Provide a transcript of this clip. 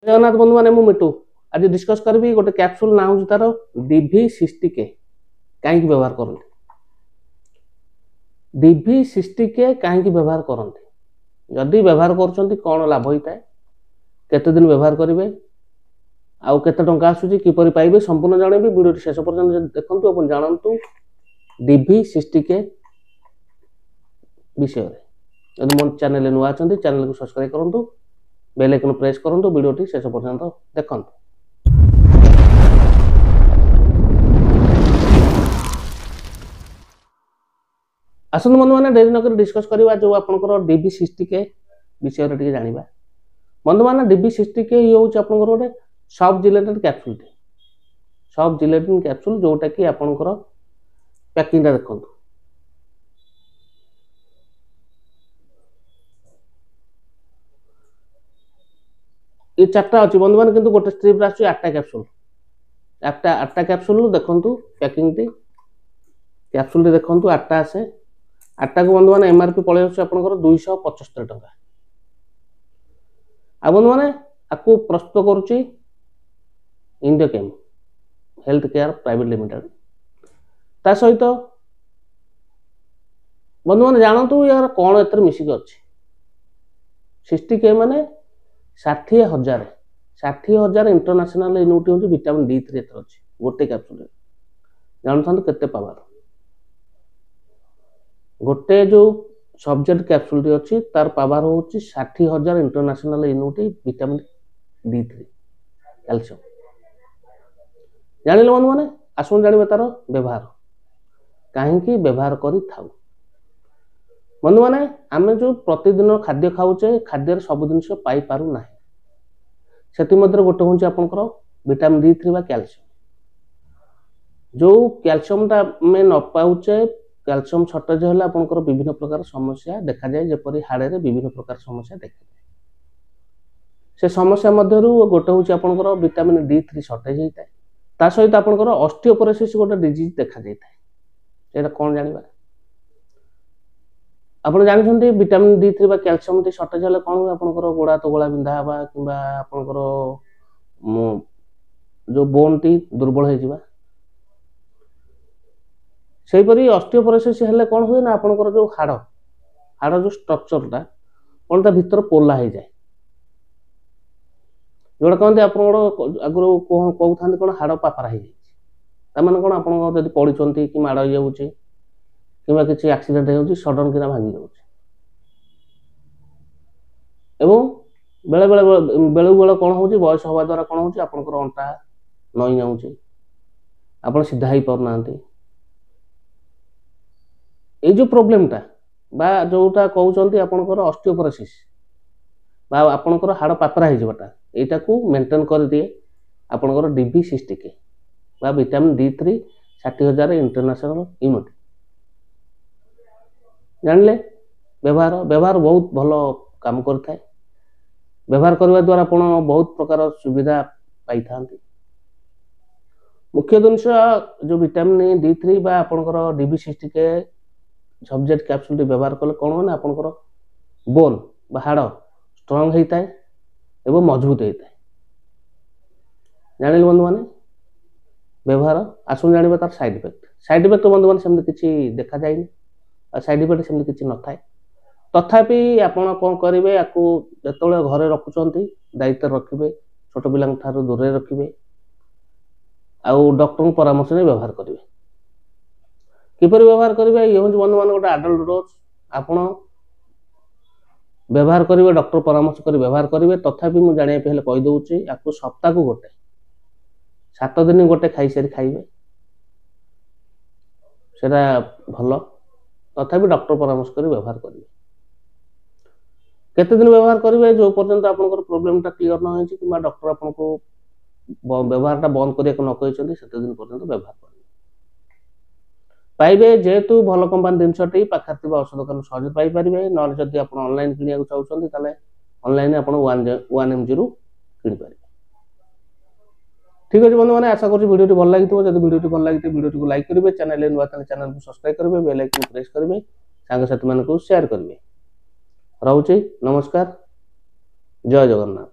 जगन्नाथ बंधु मैंने मिटू आज डिस्कस करी गोटे कैप्सूल ना हूँ तार DV60K कहीं व्यवहार करते DV60K कहीं व्यवहार करते जदि व्यवहार कर कौन लाभ होता है केते दिन व्यवहार करेंगे आउ केते टंका आसूची किपरि पाइबे संपूर्ण जानबे वीडियो शेष पर्यंत देखंतु अपन जानंतु DV60K विषय रे यदि मोर चैनल नुआ अछंती चैनल को सब्सक्राइब करंतु बेल आइकन प्रेस करंतु वीडियो शेष पर्यंत देखंतु। आसंतु बंधु मैंने डेरी नक डिस्कस करवा जो आपंकर DV60K विषय रे जानिबा बंधु मैंने DV60K ये हूँ आपंकर गोटे सब जिलेटिन कैप्सूल सब जिलेटिन कैप्सूल जोटा कि आपंकर पैकिंग देखो ये चार्टा अच्छी बंधु मैंने किंतु गोटे स्ट्रिप आसुची 8टा कैप्सूल 8टा कैप्सूल देखंतु पैकिंग टी कैप्सूल देखो 8टा आसे 8टा को बंधु मैंने MRP पड़े आपंकर 275 टंका आ बंधु मैंने आपको प्रस्तुत करुच्ची इंडियोकेम हेल्थ केयर प्राइवेट लिमिटेड ता सहित बंधु मैंने जानतु यार कौन एतर मिसिक अच्छी 60K माने 60,000 इंटरनेशनल यूनिट हूँ विटामिन D3 एतर अच्छी गोटे कैप्सूल जानता केते पावर गोटे जो सब्जेक्ट कैप्सूल अच्छी तार पावर हूँ 60,000 international unit vitamin D3 calcium जानिल बंधु मैंने आसुन जानिबे तार व्यवहार कहीं व्यवहार करी थाउ बंधु मैंने आम जो प्रतिदिन खाद्य खाऊचे खाद्य सब जिन पाई पारु ना से गोटे हूँ आपंकर विटामिन D3 बा कैल्शियम जो कैल्शियम टा में न पाऊचे कैल्शियम शॉर्टेज है आपंकर विभिन्न प्रकार समस्या देखा जाए जपरी हाड़े रे विभिन्न प्रकार समस्या देखा जाए से समस्या मध्यरु गोटे हूँ आपंकर विटामिन D3 शॉर्टेज होता है ता सहित आपंकर ऑस्टियोपोरोसिस गोटे डिजीज देखा जाता है एटा कौन जानिबा आपण जानछन्ती विटामिन D3 बा कैल्शियम टी शॉर्टेज हले कोन आपनकर गोड़ा तो गोड़ा बिंधा बा किबा आपनकर जो बोन टी दुर्बल हो जिबा सेही परी ऑस्टियोपोरोसिस हले कोन होय ना आपनकर जो हाड़ जो स्ट्रक्चर टा कोन ता भीतर पोला हो जाए जोड़ा कहते आप आगुरी कहते कौन हाड़ पापरा हो जाए कौन आप जब पड़ुंट कि माड़ हो कि किसी एक्सीडेंट हो सडन किना भांगी जाऊँच बेले बेले कौन हो बयस हवा द्वारा कौन हो आपंकर अंटा नई जाऊँच आप सीधा ही पारना ये जो प्रोब्लेमटा बा जोटा कहते आपंकर ऑस्टियोपोरोसिस बा आपंकर हाड़ पापरा होटा यहाँ को मेंटेन कर दिए आपंकर DV60K बा विटामिन D3 60,000 इंटरनेशनल यूनिट जानले व्यवहार व्यवहार बहुत भल काम करता व्यवहार करने द्वारा आप बहुत प्रकार सुविधा पाई था मुख्य जिनस जो विटामिन D3 बा आपंकर DV60K सब्जेक्ट कैप्सूल व्यवहार कले कौन हो आपंकर बोन बा हाड़ स्ट्रंग होता है एवं मजबूत होता है जानिल बंधु मैंने व्यवहार आसुन जानिबा तार साइड इफेक्ट बंधु मैंने सेमती किसी देखा जाए साइड इफेक्ट सेमती किसी न थाए तथापि आपण कौन करेंगे आपको जो घरे रखुंट दायित्व रखिए छोट पिला दूर रखिए आउ डॉक्टर परामर्श नहीं व्यवहार करेंगे किपरि व्यवहार करेंगे ये हूँ बंधु मान गोटे आडल्ट डोज आपण व्यवहार करेंगे डॉक्टर परामर्श कर व्यवहार करेंगे तथापि मुझे जाना कहीदे आपको सप्ताह को गोटे 7 दिन गोटे खाई सारी खाइबे सेटा भल तथापि डॉक्टर परामर्श कर व्यवहार करेंगे केते दिन व्यवहार करेंगे जो पर्यंत आपंकर प्रोब्लेमटा क्लीयर न हो कि डॉक्टर आपको व्यवहारटा बंद करने न कहते से दिन पर्यंत व्यवहार करेंगे पाइबे जेहेतु भल कंपानी जिनसटी पाखे औषध दुकान सहज पाइपर ना जब आप ऑनलाइन किणा चाहते ऑनलाइन आप 1mg रु किपर ठीक अच्छे बंधु मैंने आशा करूँ वीडियो भल लगी जब वीडियो भल लगी वीडियो को लाइक करेंगे चैनल नुआ चैनल को सब्सक्राइब करेंगे बेल आइकन प्रेस करेंगे सांगसाथी मानक शेयर करेंगे रोचे नमस्कार जय जगन्नाथ।